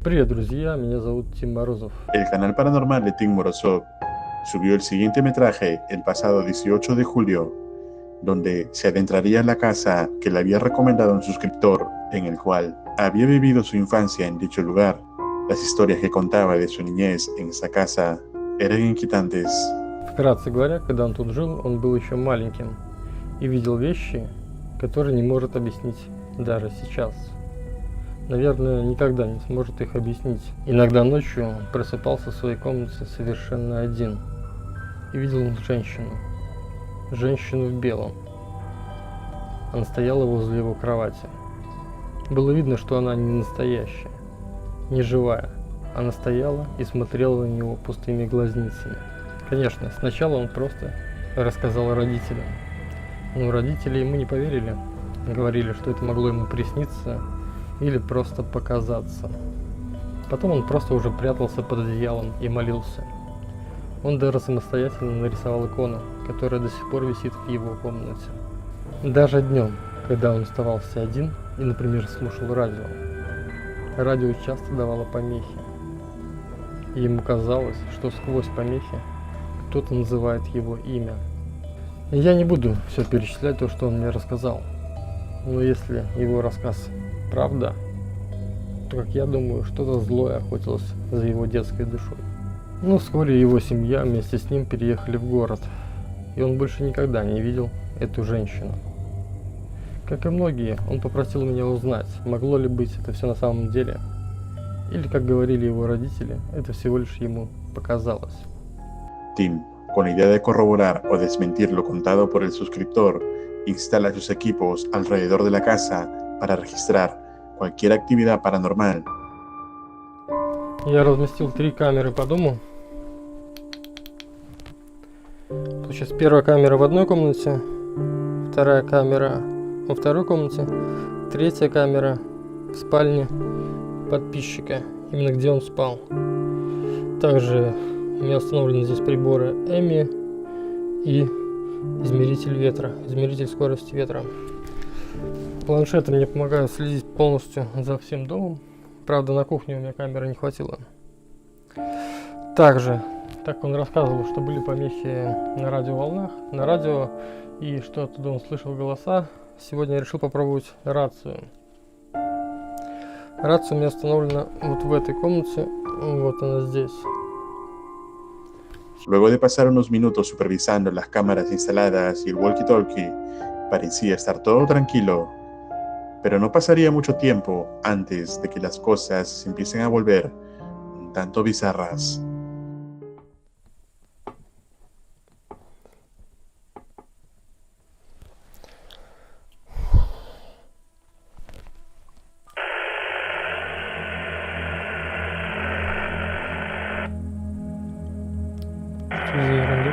Привет, друзья, меня зовут Тим Морозов. El canal paranormal de Tim Morozov subió el siguiente metraje el pasado 18 de julio, donde se adentraría en la casa que le había recomendado un suscriptor, en el cual había vivido su infancia en dicho lugar. Las historias que contaba de su niñez en esa casa eran inquietantes. Вкратце говоря, когда он тут жил, он был еще маленьким и видел вещи, которые не может объяснить даже сейчас. Наверное, никогда не сможет их объяснить. Иногда ночью он просыпался в своей комнате совершенно один и видел женщину. Женщину в белом. Она стояла возле его кровати. Было видно, что она не настоящая, не живая. Она стояла и смотрела на него пустыми глазницами. Конечно, сначала он просто рассказал родителям. Но родители ему не поверили. Говорили, что это могло ему присниться или просто показаться. Потом он просто уже прятался под одеялом и молился. Он даже самостоятельно нарисовал икону, которая до сих пор висит в его комнате. Даже днем, когда он оставался один и, например, слушал радио, радио часто давало помехи. И ему казалось, что сквозь помехи кто-то называет его имя. И я не буду все перечислять то, что он мне рассказал. Но если его рассказ правда, то, как я думаю, что-то злое охотилось за его детской душой. Но вскоре его семья вместе с ним переехали в город, и он больше никогда не видел эту женщину. Как и многие, он попросил меня узнать, могло ли быть это все на самом деле, или, как говорили его родители, это всего лишь ему показалось. Tim, con la idea de corroborar o desmentir lo contado por el suscriptor, instala sus equipos alrededor de la casa para registrar cualquier actividad paranormal. Я разместил 3 камеры по дому. Сейчас первая камера в одной комнате, вторая камера во второй комнате, третья камера в спальне подписчика, именно где он спал. Также у меня установлены здесь приборы Эми и измеритель ветра, измеритель скорости ветра. Планшеты мне помогают следить полностью за всем домом. Правда, на кухне у меня камеры не хватило. Также, так он рассказывал, что были помехи на радиоволнах, на радио, и что оттуда он слышал голоса. Сегодня я решил попробовать рацию. Рация у меня установлена вот в этой комнате, вот она здесь. Luego de pasar unos minutos supervisando las cámaras instaladas y el walkie-talkie, parecía estar todo tranquilo. Pero no pasaría mucho tiempo antes de que las cosas se empiecen a volver un tanto bizarras. Что за ерунда?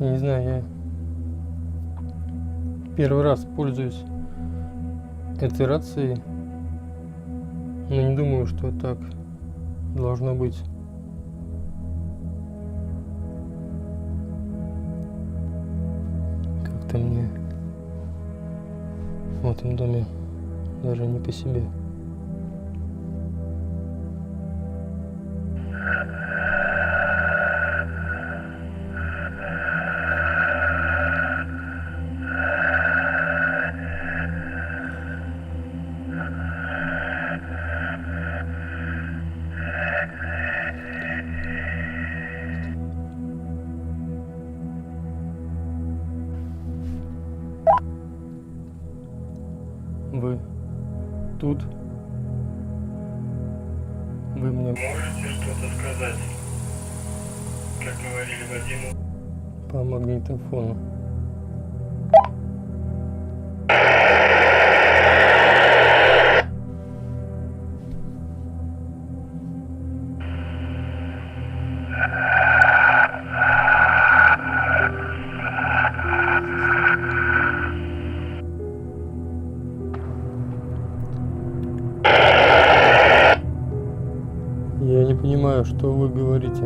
Я не знаю, я первый раз пользуюсь этой рацией, но не думаю, что так должно быть. Как-то мне в этом доме даже не по себе. Вы тут? Вы мне Можете что-то сказать, как говорили Вадиму? по магнитофону. понимаю, что вы говорите.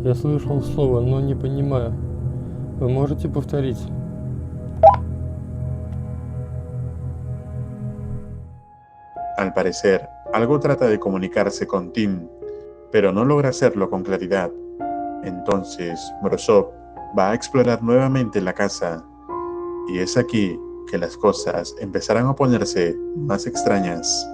Я слышал слово, но не понимаю. Вы можете повторить? Al parecer, algo trata de comunicarse con Tim, pero no logra hacerlo con claridad. Entonces, Morozov va a explorar nuevamente la casa, y es aquí que las cosas empezarán a ponerse más extrañas.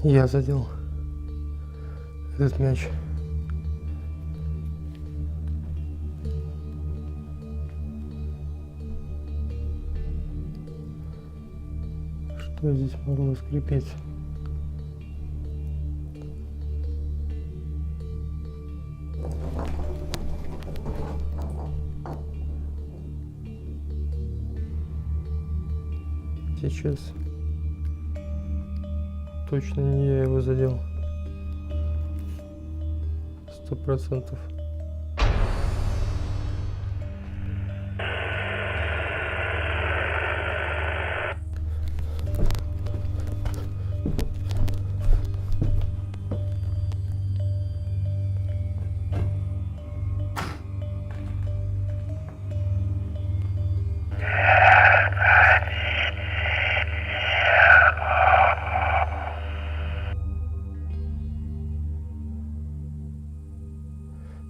Я задел этот мяч. Что здесь могло скрипеть? Сейчас. Точно не я его задел. 100%.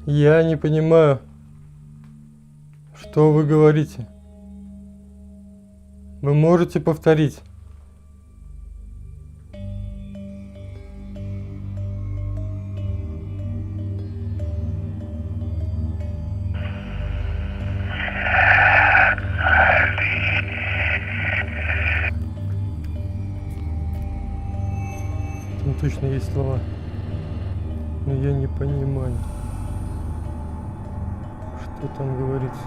Я не понимаю, что вы говорите. Вы можете повторить? Там точно есть слова, но я не понимаю, что там говорится.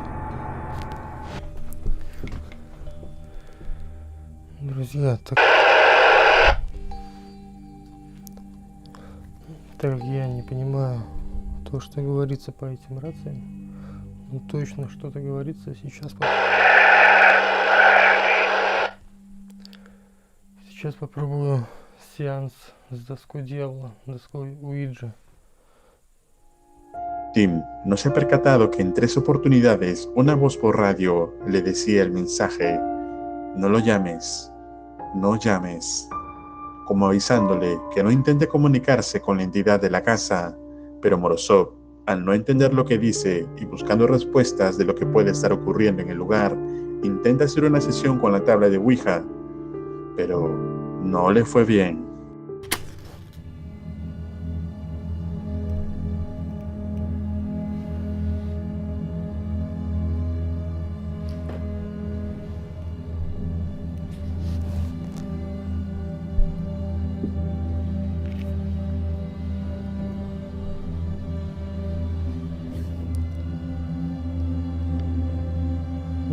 Друзья, так как я не понимаю то, что говорится по этим рациям, но точно что-то говорится сейчас. Сейчас попробую сеанс с доской дьявола, доской Уиджи. Tim no se ha percatado que en 3 oportunidades una voz por radio le decía el mensaje: no lo llames, no llames, como avisándole que no intente comunicarse con la entidad de la casa, pero Morozov, al no entender lo que dice y buscando respuestas de lo que puede estar ocurriendo en el lugar, intenta hacer una sesión con la tabla de Ouija, pero no le fue bien.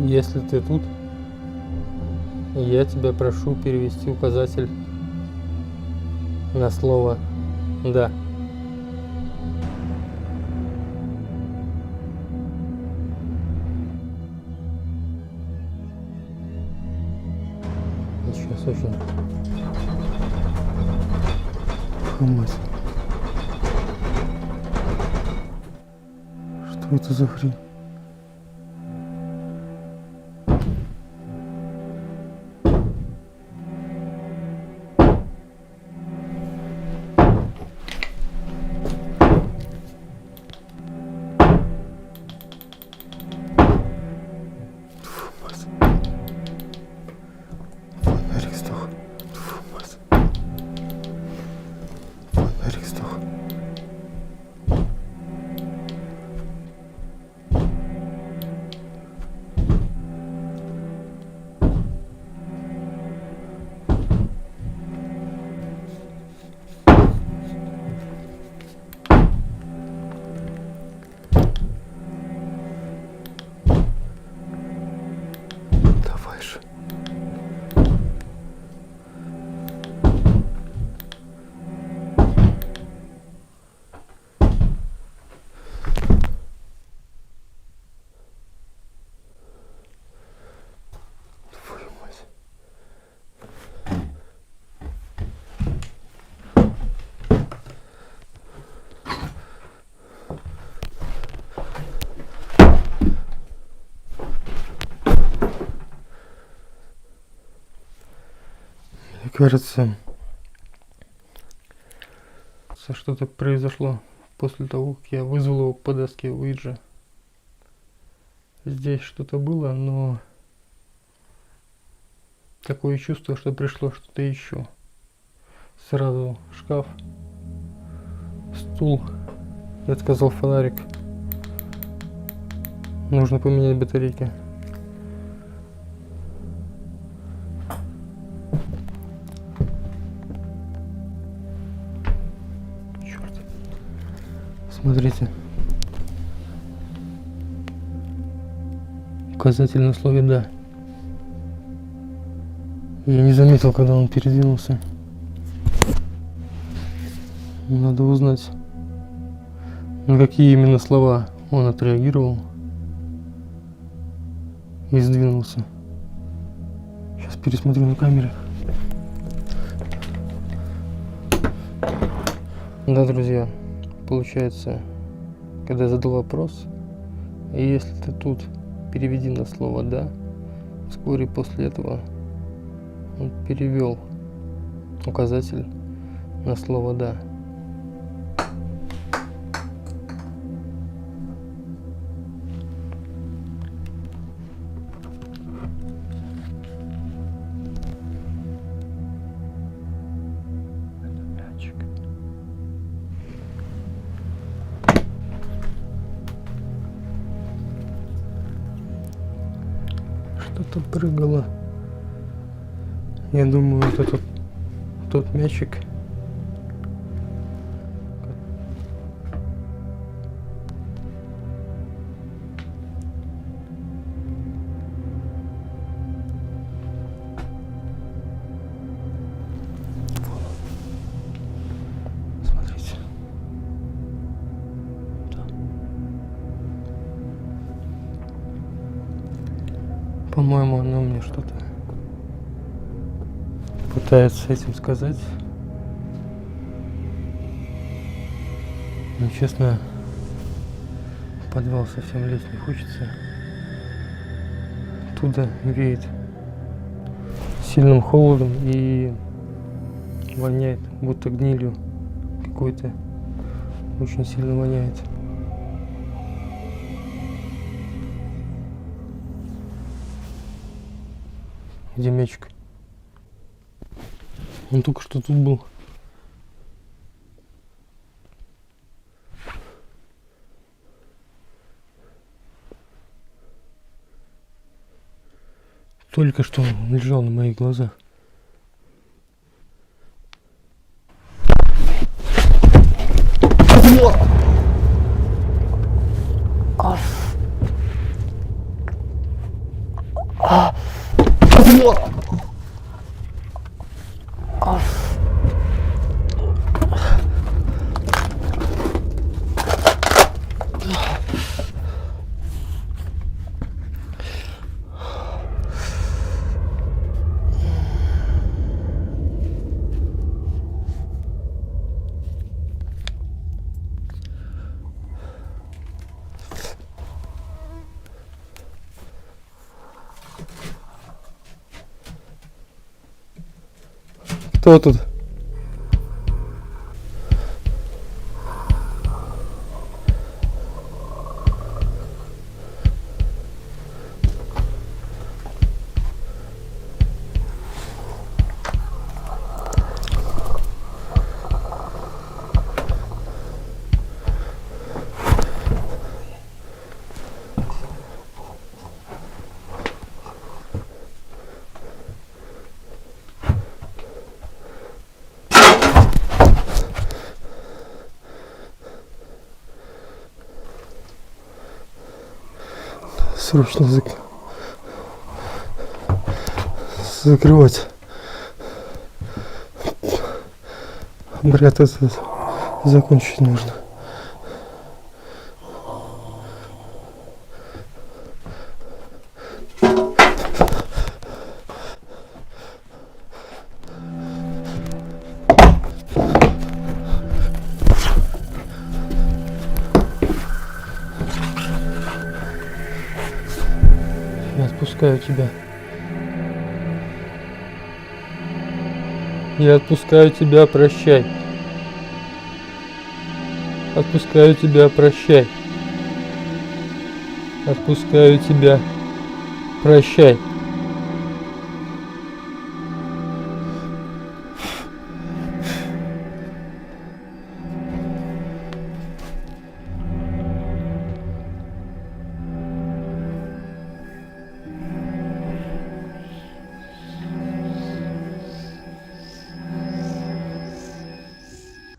Если ты тут, я тебя прошу перевести указатель на слово «да». очень. Фу, мать. Что это за хрень? Фонарик сдох. Фу, мать. Фонарик сдох. Давай же. Твою мать. Мне кажется, что-то произошло после того, как я вызвал его по доске Уиджи. Здесь что-то было, но такое чувство, что пришло что-то еще. Сразу шкаф, стул, я сказал фонарик. Нужно поменять батарейки. Черт. Смотрите. Указатель на слове «да». Я не заметил, когда он передвинулся. Надо узнать, на какие именно слова он отреагировал и сдвинулся. Сейчас пересмотрю на камере. Да, друзья, получается, когда я задал вопрос, и если ты тут переведи на слово «да», вскоре после этого он перевел указатель на слово «да». Что-то прыгало. Я думаю, это тот мячик. Смотрите. По-моему, оно мне что-то пытается этим сказать. Но, честно, в подвал совсем лезть не хочется. Оттуда веет сильным холодом и воняет, будто гнилью какой-то. Очень сильно воняет. Где мячик? Он только что тут был. Только что он лежал на моих глазах. Кто тут? Срочно закрывать. Обряд этот закончить нужно. Я отпускаю тебя. Я отпускаю тебя, прощай. Отпускаю тебя, прощай. Отпускаю тебя, прощай.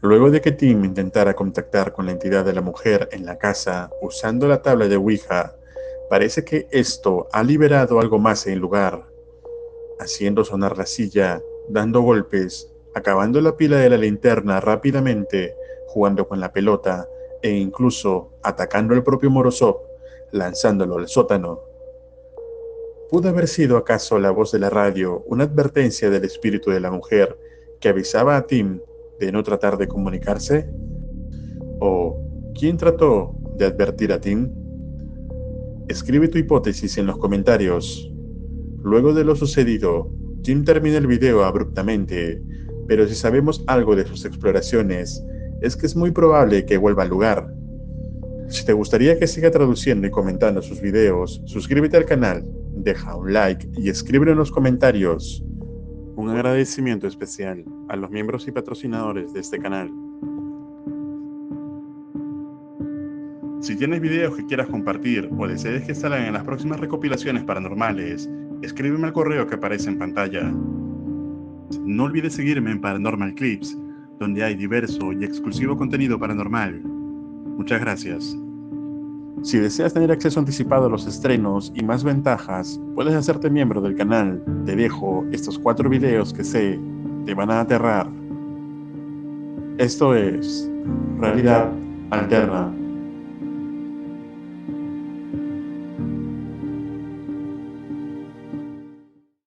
Luego de que Tim intentara contactar con la entidad de la mujer en la casa usando la tabla de Ouija, parece que esto ha liberado algo más en el lugar, haciendo sonar la silla, dando golpes, acabando la pila de la linterna rápidamente, jugando con la pelota e incluso atacando al propio Morozov, lanzándolo al sótano. ¿Pudo haber sido acaso la voz de la radio una advertencia del espíritu de la mujer que avisaba a Tim de no tratar de comunicarse? ¿O quién trató de advertir a Tim? Escribe tu hipótesis en los comentarios. Luego de lo sucedido, Tim termina el video abruptamente, pero si sabemos algo de sus exploraciones, es que es muy probable que vuelva al lugar. Si te gustaría que siga traduciendo y comentando sus videos, suscríbete al canal, deja un like y escríbelo en los comentarios. Un agradecimiento especial a los miembros y patrocinadores de este canal. Si tienes videos que quieras compartir o desees que salgan en las próximas recopilaciones paranormales, escríbeme al correo que aparece en pantalla. No olvides seguirme en Paranormal Clips, donde hay diverso y exclusivo contenido paranormal. Muchas gracias. Si deseas tener acceso anticipado a los estrenos y más ventajas, puedes hacerte miembro del canal. Te dejo estos 4 videos que sé te van a aterrar. Esto es Realidad Alterna.